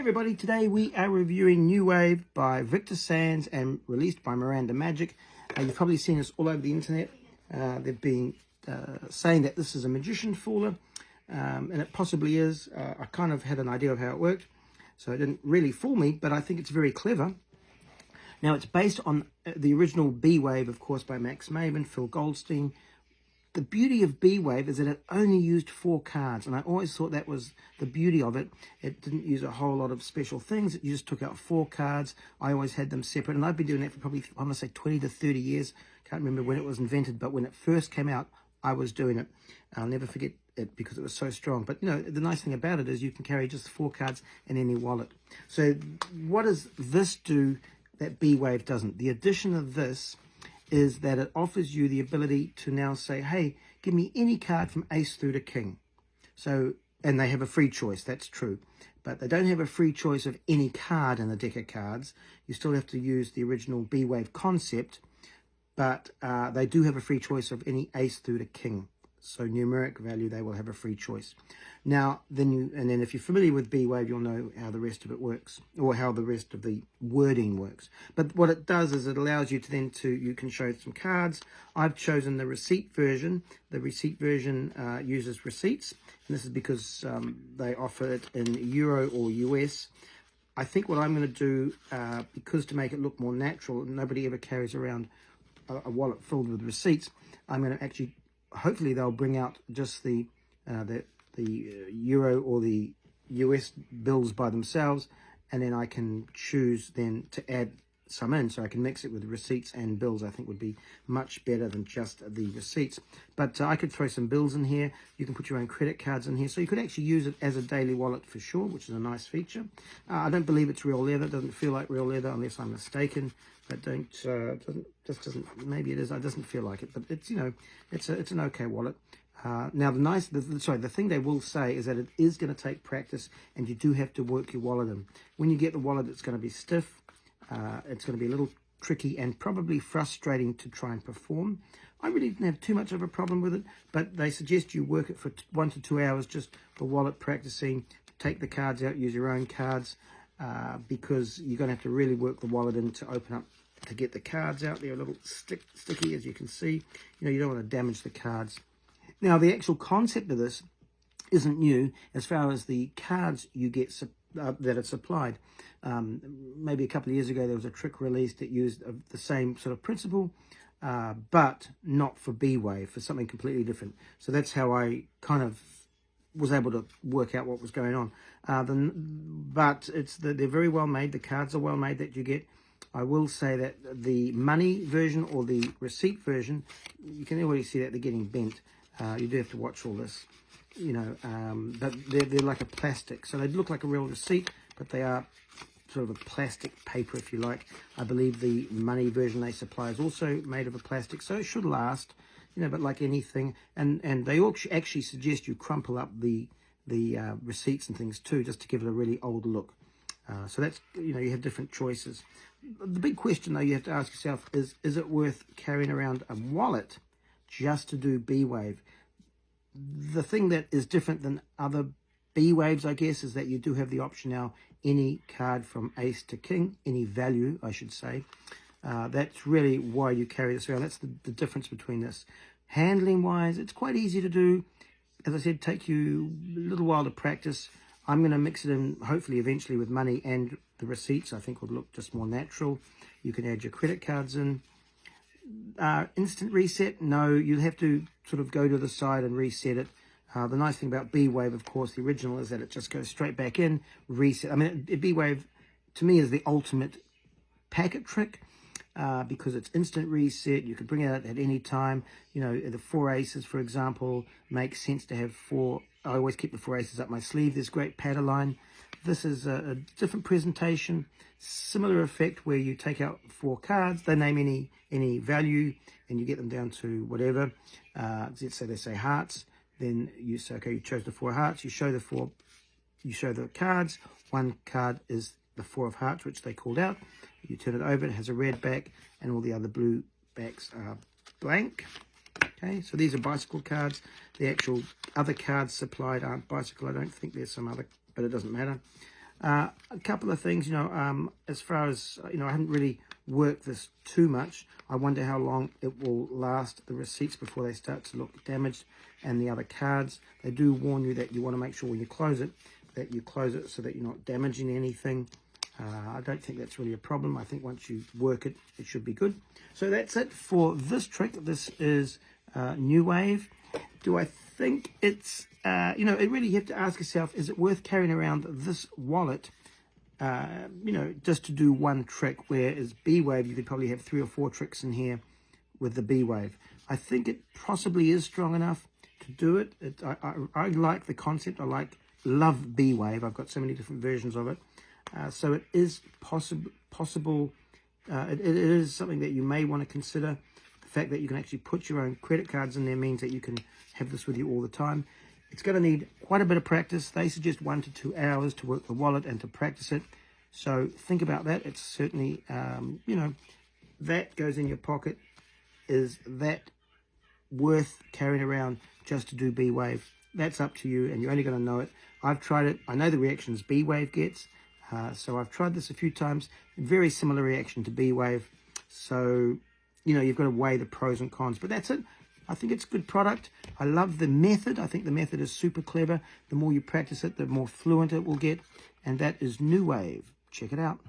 everybody, today we are reviewing New Wave by Victor Sanz and released by Miranda Magic. You've probably seen this all over the internet. They've been saying that this is a magician fooler, and it possibly is. I kind of had an idea of how it worked, so it didn't really fool me, but I think it's very clever. Now, it's based on the original BWave, of course, by Max Maven, Phil Goldstein. The beauty of BWave is that it only used 4 cards, and I always thought that was the beauty of it. It didn't use a whole lot of special things. It just took out 4 cards. I always had them separate, and I've been doing that for probably, I'm going to say 20 to 30 years. Can't remember when it was invented, but when it first came out, I was doing it. I'll never forget it because it was so strong. But, you know, the nice thing about it is you can carry just 4 cards in any wallet. So what does this do that BWave doesn't? The addition of this is that it offers you the ability to now say, hey, give me any card from ace through to king. So, and they have a free choice, that's true. But they don't have a free choice of any card in the deck of cards. You still have to use the original BWave concept, but they do have a free choice of any ace through to king. So numeric value, they will have a free choice. Now, then if you're familiar with BWave, you'll know how the rest of it works, or how the rest of the wording works. But what it does is it allows you to you can show some cards. I've chosen the receipt version. The receipt version uses receipts, and this is because they offer it in Euro or US. I think what I'm going to do, because to make it look more natural, nobody ever carries around a wallet filled with receipts, I'm going to actually, hopefully they'll bring out just the Euro or the US bills by themselves, and then I can choose then to add some in, so I can mix it with receipts and bills. I think would be much better than just the receipts. But I could throw some bills in here. You can put your own credit cards in here, so you could actually use it as a daily wallet for sure, which is a nice feature. I don't believe it's real leather. It doesn't feel like real leather unless I'm mistaken. But maybe it is. It doesn't feel like it, but it's, you know, it's an okay wallet. Now the thing they will say is that it is going to take practice, and you do have to work your wallet in. When you get the wallet, it's going to be stiff. It's going to be a little tricky and probably frustrating to try and perform. I really didn't have too much of a problem with it, but they suggest you work it for 1 to 2 hours, just for wallet practicing. Take the cards out, use your own cards, because you're going to have to really work the wallet in to open up, to get the cards out. They're a little sticky, as you can see. You know, you don't want to damage the cards. Now, the actual concept of this isn't new as far as the cards you get that are supplied. Maybe a couple of years ago, there was a trick released that used the same sort of principle, but not for BWave, for something completely different. So that's how I kind of was able to work out what was going on. But they're very well made. The cards are well made that you get. I will say that the money version or the receipt version, you can already see that they're getting bent. You do have to watch all this, you know, but they're like a plastic. So they look like a real receipt, but they are sort of a plastic paper, if you like. I believe the money version they supply is also made of a plastic, so it should last, you know, but like anything. And they actually suggest you crumple up the receipts and things too, just to give it a really old look. So that's, you know, you have different choices. The big question, though, you have to ask yourself is it worth carrying around a wallet just to do BWave? The thing that is different than other BWaves, I guess, is that you do have the option now, any card from ace to king, any value, I should say. That's really why you carry this around. That's the difference between this. Handling-wise, it's quite easy to do. As I said, take you a little while to practice. I'm going to mix it in, hopefully, eventually, with money and the receipts. I think would look just more natural. You can add your credit cards in. Instant reset, no, you'll have to sort of go to the side and reset it. The nice thing about BWave, of course, the original, is that it just goes straight back in, reset. I mean, BWave, to me, is the ultimate packet trick, because it's instant reset. You can bring it out at any time. You know, the 4 aces, for example, makes sense to have 4. I always keep the 4 aces up my sleeve. There's great patter line. This is a different presentation, similar effect where you take out 4 cards, they name any value, and you get them down to whatever. Let's say they say hearts. Then you say, okay, you chose the 4 hearts. You show the cards. One card is the 4 of hearts, which they called out. You turn it over. It has a red back, and all the other blue backs are blank. Okay, so these are bicycle cards. The actual other cards supplied aren't bicycle. I don't think there's some other, but it doesn't matter. A couple of things, you know, as far as, you know, I haven't really worked this too much. I wonder how long it will last, the receipts, before they start to look damaged, and the other cards. They do warn you that you want to make sure when you close it, that you close it so that you're not damaging anything. I don't think that's really a problem. I think once you work it, it should be good. So that's it for this trick. This is New Wave. Do I think it's, you know, it really, you have to ask yourself, is it worth carrying around this wallet, you know, just to do one trick? Whereas BWave, you could probably have 3 or 4 tricks in here with the BWave. I think it possibly is strong enough to do it. I like the concept. Love BWave. I've got so many different versions of it. So it is possible. It is something that you may want to consider. The fact that you can actually put your own credit cards in there means that you can have this with you all the time. It's going to need quite a bit of practice. They suggest 1 to 2 hours to work the wallet and to practice it. So think about that. It's certainly, you know, that goes in your pocket. Is that worth carrying around just to do BWave? That's up to you, and you're only going to know it. I've tried it. I know the reactions BWave gets. So I've tried this a few times. Very similar reaction to BWave. So, you know, you've got to weigh the pros and cons. But that's it. I think it's a good product. I love the method. I think the method is super clever. The more you practice it, the more fluent it will get. And that is New Wave. Check it out.